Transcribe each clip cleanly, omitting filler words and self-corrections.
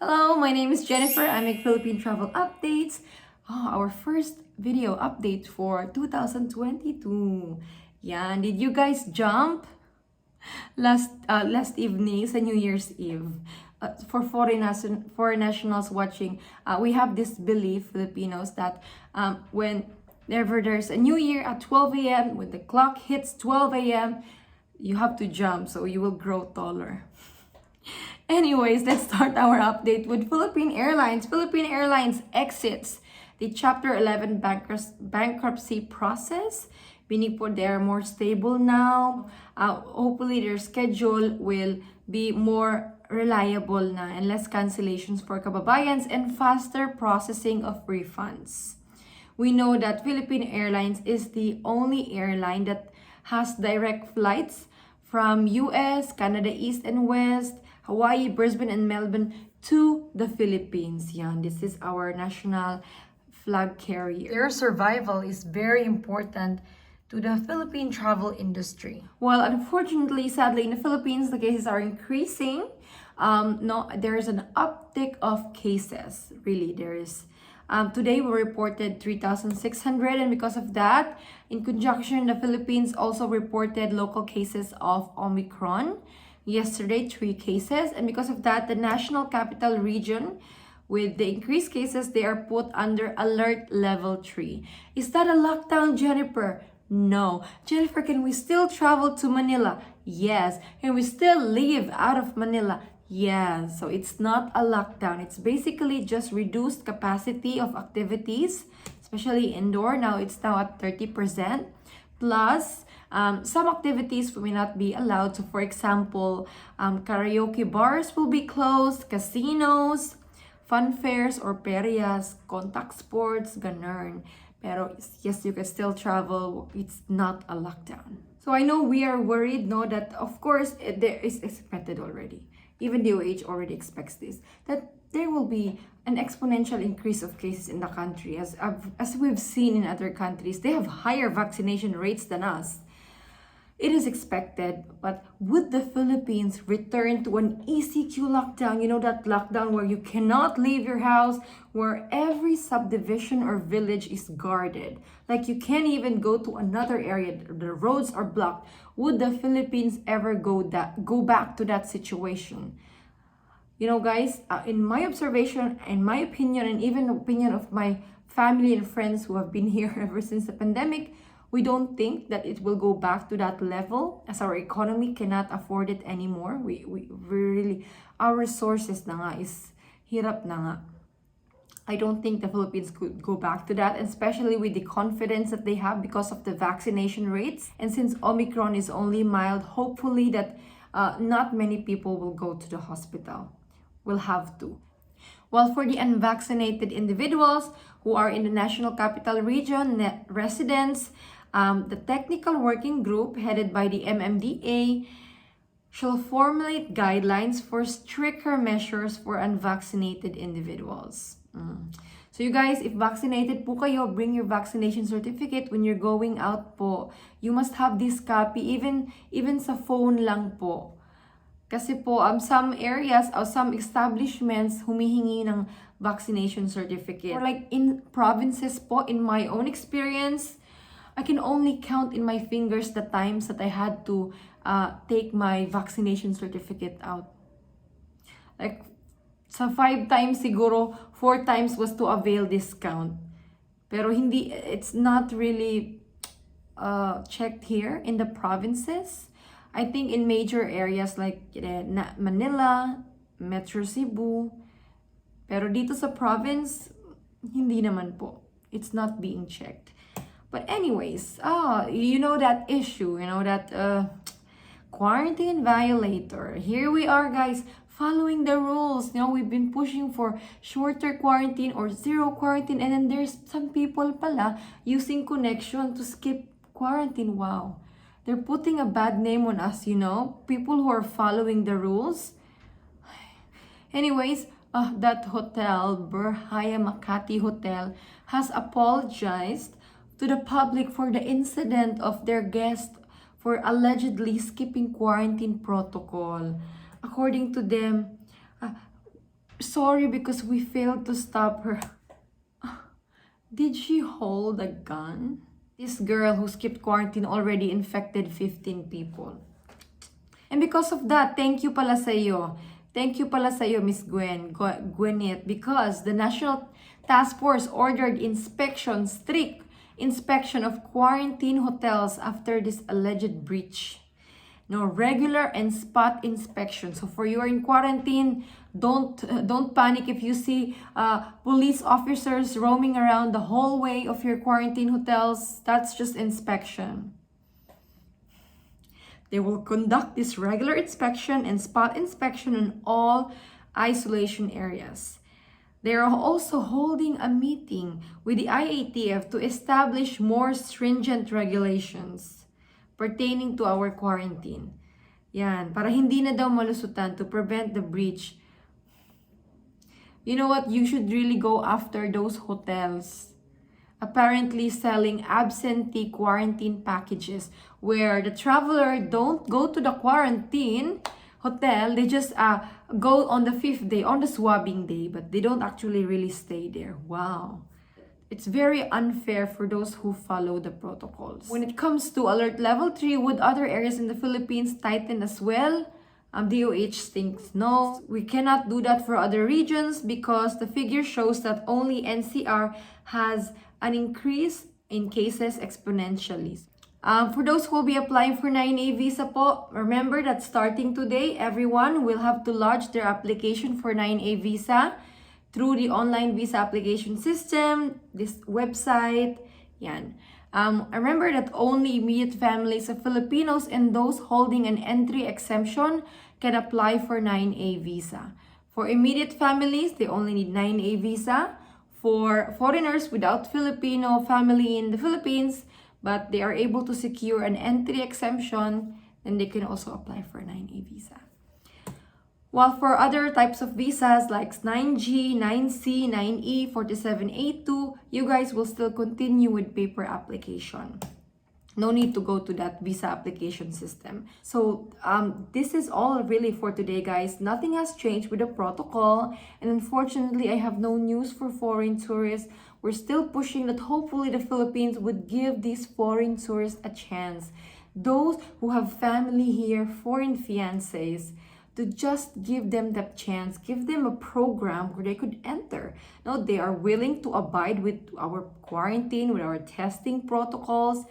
Hello, my name is Jennifer. I make Philippine Travel Updates. Our first video update for 2022. Yan, did you guys jump last evening sa New Year's Eve? For foreign nationals watching, we have this belief, Filipinos, that whenever there's a new year at 12 a.m., when the clock hits 12 a.m., you have to jump so you will grow taller. Anyways, let's start our update with Philippine Airlines. Philippine Airlines exits the Chapter 11 bankruptcy process. Meaning po they're more stable now. Hopefully their schedule will be more reliable na and less cancellations for kababayans and faster processing of refunds. We know that Philippine Airlines is the only airline that has direct flights from US, Canada East and West, Hawaii, Brisbane, and Melbourne to the Philippines. Yan, this is our national flag carrier. Their survival is very important to the Philippine travel industry. Well, unfortunately, sadly, in the Philippines, the cases are increasing. There is an uptick of cases. Really, there is. Today, we reported 3,600, and because of that, in conjunction, the Philippines also reported local cases of Omicron. Yesterday, 3 cases, and because of that, the National Capital Region, with the increased cases, they are put under alert level 3. Is that a lockdown, Jennifer? No. Jennifer, can we still travel to Manila? Yes. Can we still leave out of Manila? Yes. So it's not a lockdown. It's basically just reduced capacity of activities, especially indoor. Now it's now at 30%. Plus, some activities may not be allowed. So for example, karaoke bars will be closed, casinos, fun fairs or perias, contact sports, ganun. Pero yes, you can still travel. It's not a lockdown. So I know we are worried, no, that of course there is expected already. Even DOH already expects this, that there will be an exponential increase of cases in the country. As we've seen in other countries, they have higher vaccination rates than us. It is expected, but would the Philippines return to an ECQ lockdown? You know, that lockdown where you cannot leave your house, where every subdivision or village is guarded. Like you can't even go to another area, the roads are blocked. Would the Philippines ever go back to that situation? You know, guys, in my observation, in my opinion, and even opinion of my family and friends who have been here ever since the pandemic, we don't think that it will go back to that level as our economy cannot afford it anymore. We really, our resources na nga is hirap na nga. I don't think the Philippines could go back to that, especially with the confidence that they have because of the vaccination rates. And since Omicron is only mild, hopefully that not many people will go to the hospital. Will have to. While for the unvaccinated individuals who are in the National Capital Region residents, the technical working group headed by the MMDA shall formulate guidelines for stricter measures for unvaccinated individuals. So you guys, if vaccinated po kayo, bring your vaccination certificate when you're going out po. You must have this copy, even sa phone lang po. Kasi po, some areas or some establishments humihingi ng vaccination certificate. Or like in provinces po, in my own experience, I can only count in my fingers the times that I had to take my vaccination certificate out. Like, sa 5 times siguro, 4 times was to avail discount. Pero hindi, it's not really checked here in the provinces. I think in major areas like Manila, Metro Cebu. Pero dito sa province, hindi naman po. It's not being checked. But anyways, you know that issue, you know that quarantine violator. Here we are, guys, following the rules. You know, we've been pushing for shorter quarantine or zero quarantine, and then there's some people pala using connection to skip quarantine. Wow. They're putting a bad name on us, you know, people who are following the rules. Anyways, that hotel, Berhaya Makati Hotel, has apologized to the public for the incident of their guest for allegedly skipping quarantine protocol. According to them, sorry because we failed to stop her. Did she hold a gun? This girl who skipped quarantine already infected 15 people. And because of that, thank you pala sa'yo. Thank you pala sa'yo, Miss Gwyneth, because the National Task Force ordered strict inspection of quarantine hotels after this alleged breach. No, regular and spot inspection. So for you are in quarantine, don't panic if you see police officers roaming around the hallway of your quarantine hotels. That's just inspection. They will conduct this regular inspection and spot inspection in all isolation areas. They are also holding a meeting with the IATF to establish more stringent regulations pertaining to our quarantine. Yan, para hindi na daw malusutan, to prevent the breach. You know what? You should really go after those hotels apparently selling absentee quarantine packages where the traveler don't go to the quarantine hotel, they just go on the 5th day, on the swabbing day, but they don't actually really stay there. Wow. It's very unfair for those who follow the protocols. When it comes to alert level 3, would other areas in the Philippines tighten as well? DOH thinks no. We cannot do that for other regions because the figure shows that only NCR has an increase in cases exponentially. For those who will be applying for 9A visa po, remember that starting today, everyone will have to lodge their application for 9A visa through the online visa application system, this website, yan. Remember that only immediate families of Filipinos and those holding an entry exemption can apply for 9A visa. For immediate families, they only need 9A visa. For foreigners without Filipino family in the Philippines, but they are able to secure an entry exemption, then they can also apply for 9A visa. While for other types of visas like 9G, 9C, 9E, 47A2, you guys will still continue with paper application. No need to go to that visa application system. So this is all really for today, guys. Nothing has changed with the protocol. And unfortunately, I have no news for foreign tourists. We're still pushing that hopefully the Philippines would give these foreign tourists a chance. Those who have family here, foreign fiancés, to just give them that chance, give them a program where they could enter. No, they are willing to abide with our quarantine, with our testing protocols.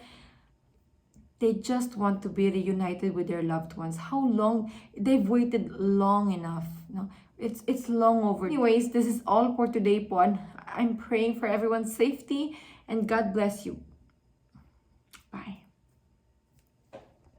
They just want to be reunited with their loved ones. How long? They've waited long enough. No, it's long over. Anyways, this is all for today po. I'm praying for everyone's safety and God bless you.